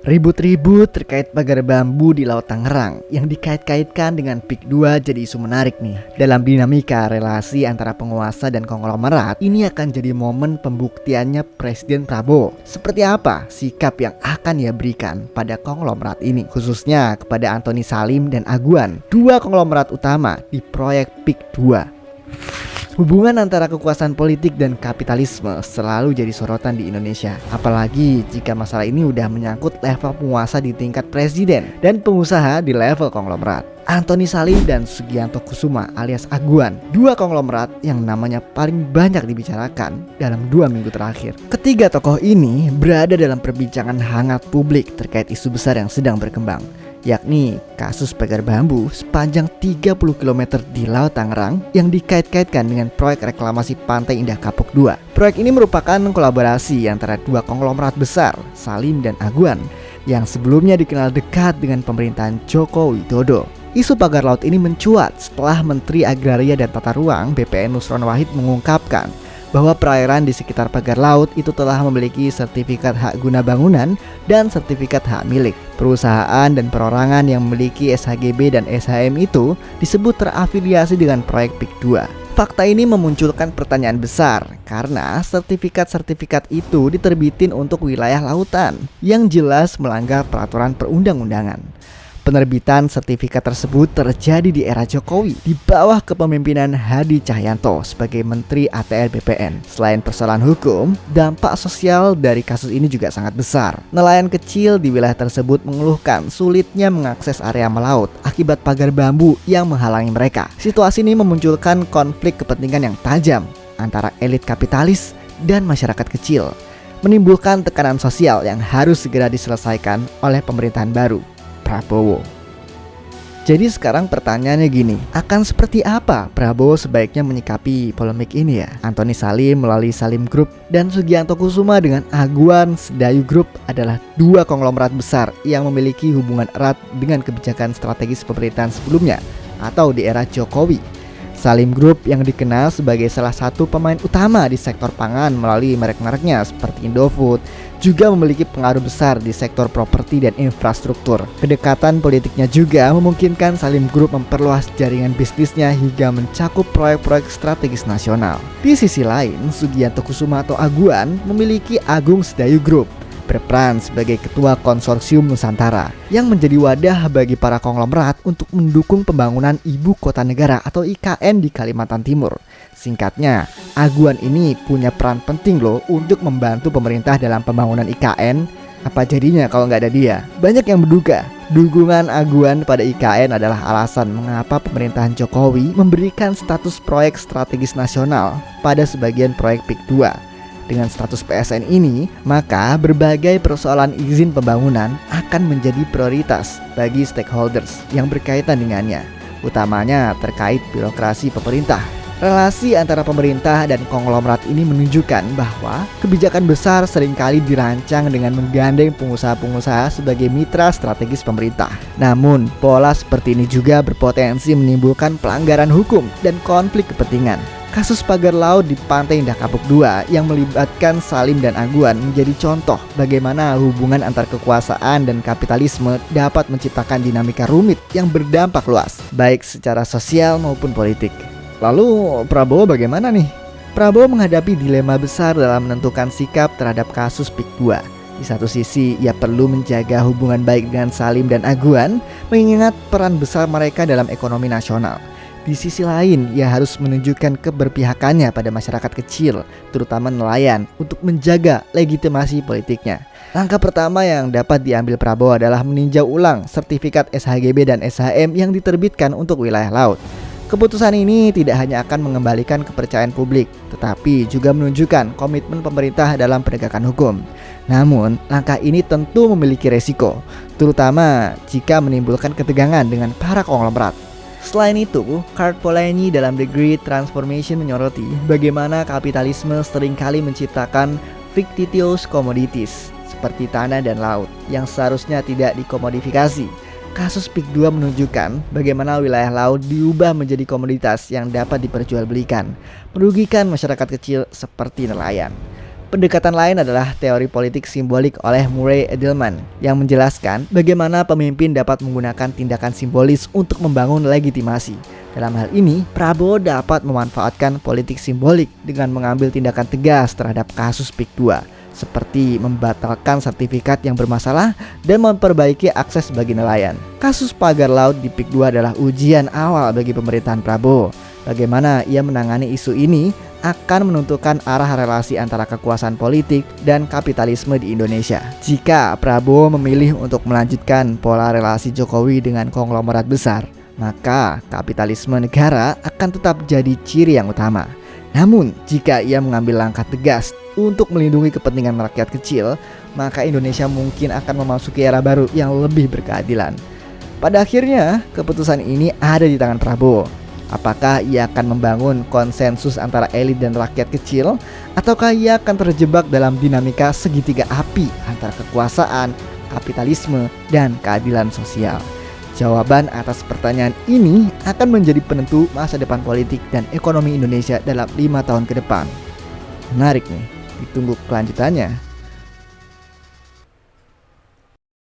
Ribut-ribut terkait pagar bambu di Laut Tangerang yang dikait-kaitkan dengan PIK 2 jadi isu menarik nih. Dalam dinamika relasi antara penguasa dan konglomerat, ini akan jadi momen pembuktiannya Presiden Prabowo. Seperti apa sikap yang akan ia berikan pada konglomerat ini, khususnya kepada Antoni Salim dan Aguan, dua konglomerat utama di proyek PIK 2. Hubungan antara kekuasaan politik dan kapitalisme selalu jadi sorotan di Indonesia. Apalagi jika masalah ini udah menyangkut level penguasa di tingkat presiden dan pengusaha di level konglomerat. Antoni Salim dan Sugianto Kusuma alias Aguan, dua konglomerat yang namanya paling banyak dibicarakan dalam 2 minggu terakhir. Ketiga tokoh ini berada dalam perbincangan hangat publik terkait isu besar yang sedang berkembang, yakni kasus pagar bambu sepanjang 30 km di Laut Tangerang yang dikait-kaitkan dengan proyek reklamasi Pantai Indah Kapuk 2. Proyek ini merupakan kolaborasi antara dua konglomerat besar, Salim dan Aguan, yang sebelumnya dikenal dekat dengan pemerintahan Joko Widodo. Isu pagar laut ini mencuat setelah Menteri Agraria dan Tata Ruang BPN Nusron Wahid mengungkapkan bahwa perairan di sekitar pagar laut itu telah memiliki sertifikat hak guna bangunan dan sertifikat hak milik. Perusahaan dan perorangan yang memiliki SHGB dan SHM itu disebut terafiliasi dengan proyek PIK 2. Fakta ini memunculkan pertanyaan besar karena sertifikat-sertifikat itu diterbitin untuk wilayah lautan yang jelas melanggar peraturan perundang-undangan. Penerbitan sertifikat tersebut terjadi di era Jokowi di bawah kepemimpinan Hadi Cahyanto sebagai Menteri ATR BPN. Selain persoalan hukum, dampak sosial dari kasus ini juga sangat besar. Nelayan kecil di wilayah tersebut mengeluhkan sulitnya mengakses area melaut akibat pagar bambu yang menghalangi mereka. Situasi ini memunculkan konflik kepentingan yang tajam antara elit kapitalis dan masyarakat kecil, menimbulkan tekanan sosial yang harus segera diselesaikan oleh pemerintahan baru Prabowo. Jadi sekarang pertanyaannya gini, akan seperti apa Prabowo sebaiknya menyikapi polemik ini ya? Antoni Salim melalui Salim Group dan Sugianto Kusuma dengan Aguan Sedayu Group adalah dua konglomerat besar yang memiliki hubungan erat dengan kebijakan strategis pemerintahan sebelumnya atau di era Jokowi. Salim Group yang dikenal sebagai salah satu pemain utama di sektor pangan melalui merek-mereknya seperti Indofood, juga memiliki pengaruh besar di sektor properti dan infrastruktur. Kedekatan politiknya juga memungkinkan Salim Group memperluas jaringan bisnisnya hingga mencakup proyek-proyek strategis nasional. Di sisi lain, Sugianto Kusuma atau Aguan memiliki Agung Sedayu Group, berperan sebagai ketua konsorsium Nusantara yang menjadi wadah bagi para konglomerat untuk mendukung pembangunan ibu kota negara atau IKN di Kalimantan Timur. Singkatnya, Aguan ini punya peran penting loh untuk membantu pemerintah dalam pembangunan IKN. Apa jadinya kalau nggak ada dia? Banyak yang menduga dukungan Aguan pada IKN adalah alasan mengapa pemerintahan Jokowi memberikan status proyek strategis nasional pada sebagian proyek PIK 2. Dengan status PSN ini, maka berbagai persoalan izin pembangunan akan menjadi prioritas bagi stakeholders yang berkaitan dengannya, utamanya terkait birokrasi pemerintah. Relasi antara pemerintah dan konglomerat ini menunjukkan bahwa kebijakan besar seringkali dirancang dengan menggandeng pengusaha-pengusaha sebagai mitra strategis pemerintah. Namun, pola seperti ini juga berpotensi menimbulkan pelanggaran hukum dan konflik kepentingan. Kasus pagar laut di Pantai Indah Kapuk 2 yang melibatkan Salim dan Aguan menjadi contoh bagaimana hubungan antar kekuasaan dan kapitalisme dapat menciptakan dinamika rumit yang berdampak luas, baik secara sosial maupun politik. Lalu Prabowo bagaimana nih? Prabowo menghadapi dilema besar dalam menentukan sikap terhadap kasus PIK 2. Di satu sisi, ia perlu menjaga hubungan baik dengan Salim dan Aguan, mengingat peran besar mereka dalam ekonomi nasional. Di sisi lain, ia harus menunjukkan keberpihakannya pada masyarakat kecil, terutama nelayan, untuk menjaga legitimasi politiknya. Langkah pertama yang dapat diambil Prabowo adalah meninjau ulang sertifikat SHGB dan SHM yang diterbitkan untuk wilayah laut. Keputusan ini tidak hanya akan mengembalikan kepercayaan publik, tetapi juga menunjukkan komitmen pemerintah dalam penegakan hukum. Namun, langkah ini tentu memiliki resiko, terutama jika menimbulkan ketegangan dengan para konglomerat. Selain itu, Kurt Polanyi dalam The Great Transformation menyoroti bagaimana kapitalisme seringkali menciptakan fictitious commodities seperti tanah dan laut yang seharusnya tidak dikomodifikasi. Kasus PIK 2 menunjukkan bagaimana wilayah laut diubah menjadi komoditas yang dapat diperjualbelikan, merugikan masyarakat kecil seperti nelayan. Pendekatan lain adalah teori politik simbolik oleh Murray Edelman yang menjelaskan bagaimana pemimpin dapat menggunakan tindakan simbolis untuk membangun legitimasi. Dalam hal ini, Prabowo dapat memanfaatkan politik simbolik dengan mengambil tindakan tegas terhadap kasus PIK 2, seperti membatalkan sertifikat yang bermasalah dan memperbaiki akses bagi nelayan. Kasus pagar laut di PIK 2 adalah ujian awal bagi pemerintahan Prabowo. Bagaimana ia menangani isu ini akan menentukan arah relasi antara kekuasaan politik dan kapitalisme di Indonesia. Jika Prabowo memilih untuk melanjutkan pola relasi Jokowi dengan konglomerat besar, maka kapitalisme negara akan tetap jadi ciri yang utama. Namun, jika ia mengambil langkah tegas untuk melindungi kepentingan rakyat kecil, maka Indonesia mungkin akan memasuki era baru yang lebih berkeadilan. Pada akhirnya, keputusan ini ada di tangan Prabowo. Apakah ia akan membangun konsensus antara elit dan rakyat kecil, ataukah ia akan terjebak dalam dinamika segitiga api antara kekuasaan, kapitalisme, dan keadilan sosial? Jawaban atas pertanyaan ini akan menjadi penentu masa depan politik dan ekonomi Indonesia dalam 5 tahun ke depan. Menarik nih, ditunggu kelanjutannya.